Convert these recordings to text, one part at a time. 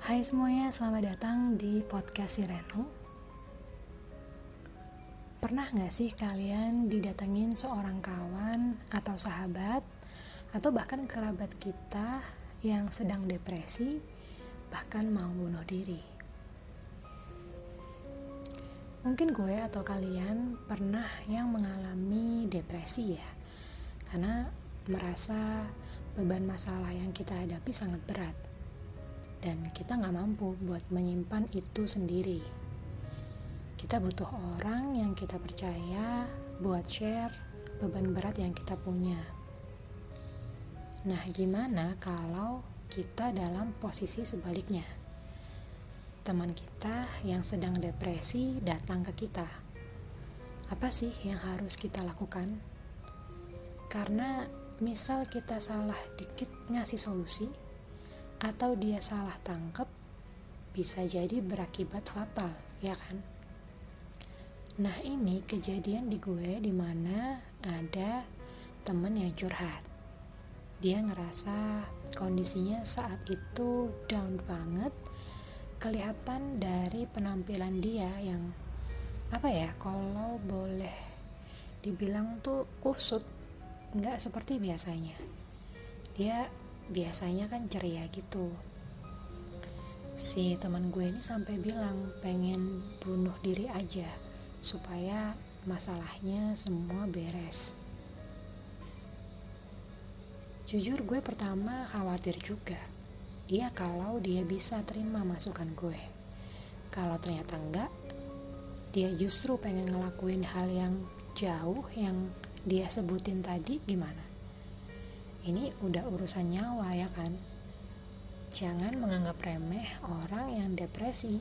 Hai semuanya, selamat datang di podcast si Reno. Pernah gak sih kalian didatengin seorang kawan atau sahabat atau bahkan kerabat kita yang sedang depresi, bahkan mau bunuh diri? Mungkin gue atau kalian pernah yang mengalami depresi ya, karena merasa beban masalah yang kita hadapi sangat berat dan kita gak mampu buat menyimpan itu sendiri. Kita butuh orang yang kita percaya buat share beban berat yang kita punya. Nah, gimana kalau kita dalam posisi sebaliknya? Teman kita yang sedang depresi datang ke kita. Apa sih yang harus kita lakukan? Karena misal kita salah dikit ngasih solusi, atau dia salah tangkep, bisa jadi berakibat fatal, ya kan? Nah, ini kejadian di gue dimana ada temen yang curhat. Dia ngerasa kondisinya saat itu down banget. Kelihatan dari penampilan dia yang kalau boleh dibilang tuh kusut, nggak seperti biasanya. Dia biasanya kan ceria gitu. Si teman gue ini sampai bilang pengen bunuh diri aja supaya masalahnya semua beres. Jujur gue pertama khawatir juga. Iya, kalau dia bisa terima masukan gue. Kalau ternyata enggak, dia justru pengen ngelakuin hal yang jauh yang dia sebutin tadi, gimana? Ini udah urusan nyawa, ya kan? Jangan menganggap remeh orang yang depresi,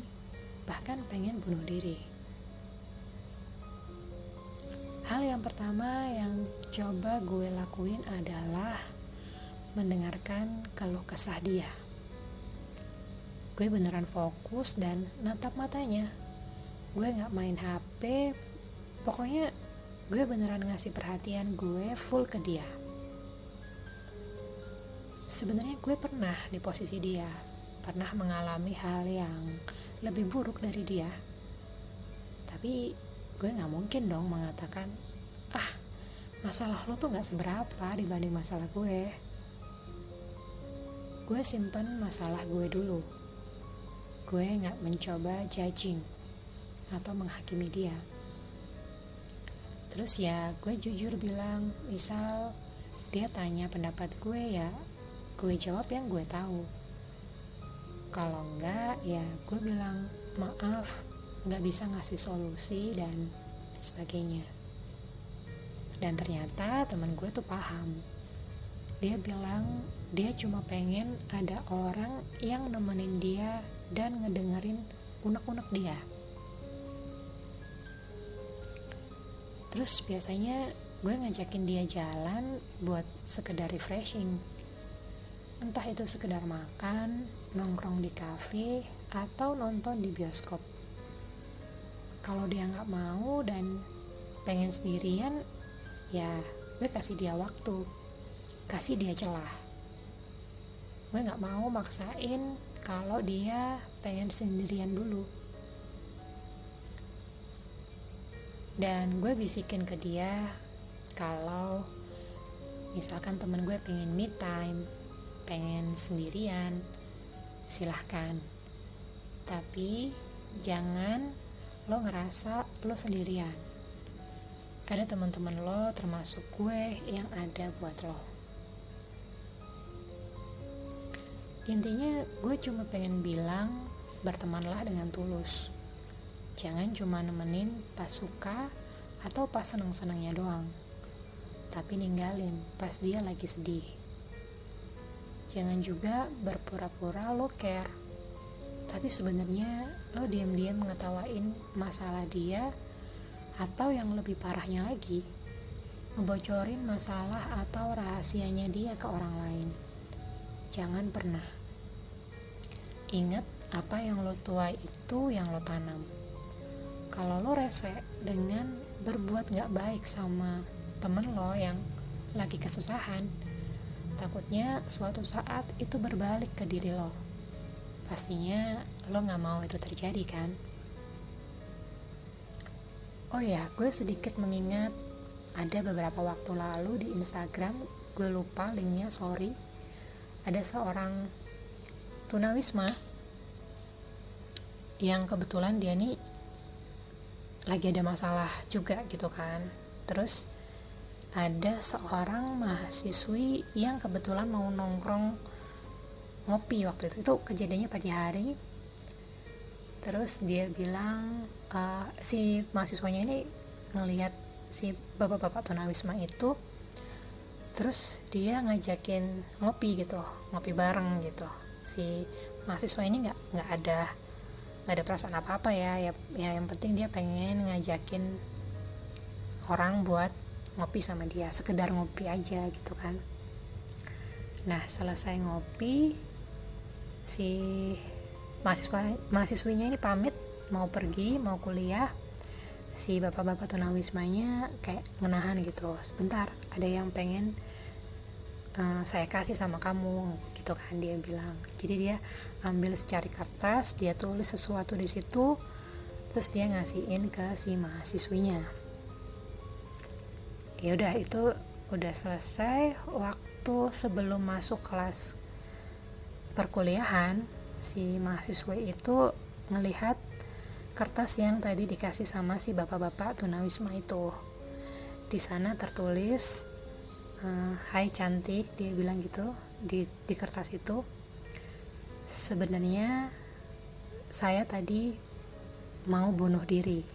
bahkan pengen bunuh diri. Hal yang pertama yang coba gue lakuin adalah mendengarkan keluh kesah dia. Gue beneran fokus dan natap matanya. Gue gak main HP, pokoknya gue beneran ngasih perhatian gue full ke dia. Sebenarnya gue pernah di posisi dia, pernah mengalami hal yang lebih buruk dari dia. Tapi gue gak mungkin dong mengatakan, masalah lo tuh gak seberapa dibanding masalah gue. Gue simpen masalah gue dulu. Gue gak mencoba judging atau menghakimi dia. Terus ya gue jujur bilang, misal dia tanya pendapat gue, ya gue jawab yang gue tahu. Kalau enggak, ya gue bilang maaf, gak bisa ngasih solusi dan sebagainya. Dan ternyata teman gue tuh paham. Dia bilang dia cuma pengen ada orang yang nemenin dia dan ngedengerin unek-unek dia. Terus biasanya gue ngajakin dia jalan buat sekedar refreshing. Entah itu sekedar makan, nongkrong di kafe, atau nonton di bioskop. Kalau dia gak mau dan pengen sendirian, ya gue kasih dia waktu, kasih dia celah. Gue gak mau maksain kalau dia pengen sendirian dulu. Dan gue bisikin ke dia kalau misalkan temen gue pengen me time, pengen sendirian, silahkan. Tapi jangan lo ngerasa lo sendirian. Ada teman-teman lo termasuk gue yang ada buat lo. Intinya gue cuma pengen bilang, bertemanlah dengan tulus. Jangan cuma nemenin pas suka atau pas senang-senangnya doang, tapi ninggalin pas dia lagi sedih. Jangan juga berpura-pura lo care, tapi sebenarnya lo diam-diam ngetawain masalah dia, atau yang lebih parahnya lagi, ngebocorin masalah atau rahasianya dia ke orang lain. Jangan pernah. Ingat, apa yang lo tuai itu yang lo tanam. Kalau lo rese dengan berbuat gak baik sama temen lo yang lagi kesusahan, takutnya suatu saat itu berbalik ke diri lo. pastinya lo gak mau itu terjadi kan. Oh ya, gue sedikit mengingat ada beberapa waktu lalu di Instagram, gue lupa linknya, sorry, ada seorang tunawisma yang kebetulan dia nih lagi ada masalah juga gitu kan. Terus ada seorang mahasiswi yang kebetulan mau nongkrong ngopi waktu itu kejadiannya pagi hari. Terus dia bilang si mahasiswanya ini ngelihat si bapak-bapak tunawisma itu, terus dia ngajakin ngopi gitu, ngopi bareng gitu. Si mahasiswa ini nggak ada perasaan apa-apa ya yang penting dia pengen ngajakin orang buat ngopi sama dia, sekedar ngopi aja gitu kan. Nah, selesai ngopi, si mahasiswinya ini pamit mau pergi, mau kuliah. Si bapak-bapak tunawismanya kayak menahan gitu, sebentar, ada yang pengen saya kasih sama kamu gitu kan, dia bilang. Jadi dia ambil secari kertas, dia tulis sesuatu di situ, terus dia ngasihin ke si mahasiswinya. Ya udah, itu udah selesai. Waktu sebelum masuk kelas perkuliahan, si mahasiswa itu ngelihat kertas yang tadi dikasih sama si bapak-bapak tunawisma itu. Di sana tertulis, hai cantik, dia bilang gitu di kertas itu. Sebenarnya saya tadi mau bunuh diri,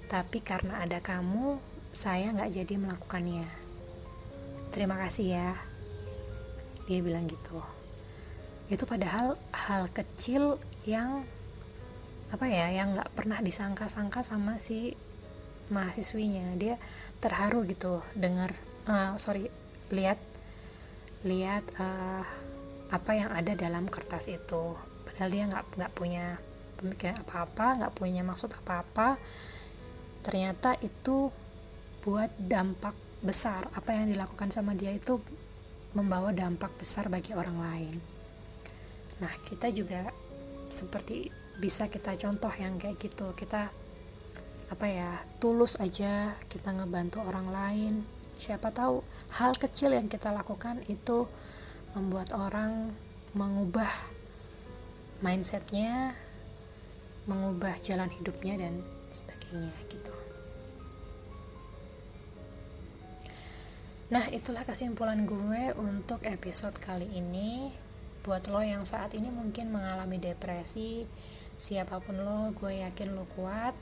tapi karena ada kamu, saya gak jadi melakukannya. Terima kasih ya, dia bilang gitu. Itu padahal hal kecil yang yang gak pernah disangka-sangka sama si mahasiswinya. Dia terharu gitu lihat apa yang ada dalam kertas itu. Padahal dia nggak punya pemikiran apa-apa, nggak punya maksud apa-apa. Ternyata itu buat dampak besar. Apa yang dilakukan sama dia itu membawa dampak besar bagi orang lain. Nah, kita juga seperti bisa kita contoh yang kayak gitu. Kita tulus aja kita ngebantu orang lain. Siapa tahu hal kecil yang kita lakukan itu membuat orang mengubah mindsetnya, mengubah jalan hidupnya dan sebagainya gitu. Nah, itulah kesimpulan gue untuk episode kali ini. Buat lo yang saat ini mungkin mengalami depresi, siapapun lo, gue yakin lo kuat.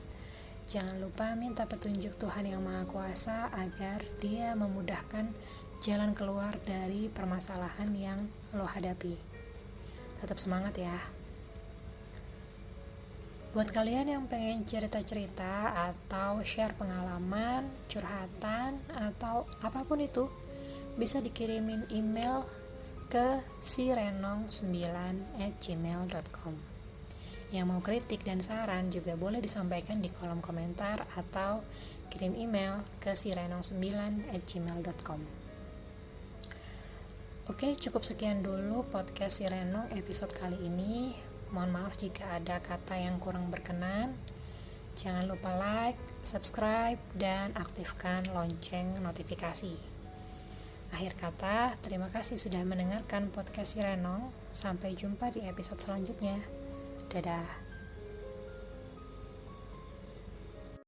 Jangan lupa minta petunjuk Tuhan Yang Maha Kuasa agar Dia memudahkan jalan keluar dari permasalahan yang lo hadapi. Tetap semangat ya. Buat kalian yang pengen cerita-cerita atau share pengalaman, curhatan, atau apapun itu, bisa dikirimin email ke sirenong9@gmail.com. Yang mau kritik dan saran juga boleh disampaikan di kolom komentar atau kirim email ke sirenong9@gmail.com. Oke, cukup sekian dulu podcast Si Renong episode kali ini. Mohon maaf jika ada kata yang kurang berkenan. Jangan lupa like, subscribe, dan aktifkan lonceng notifikasi. Akhir kata, terima kasih sudah mendengarkan podcast Si Renong. Sampai jumpa di episode selanjutnya. Dadah.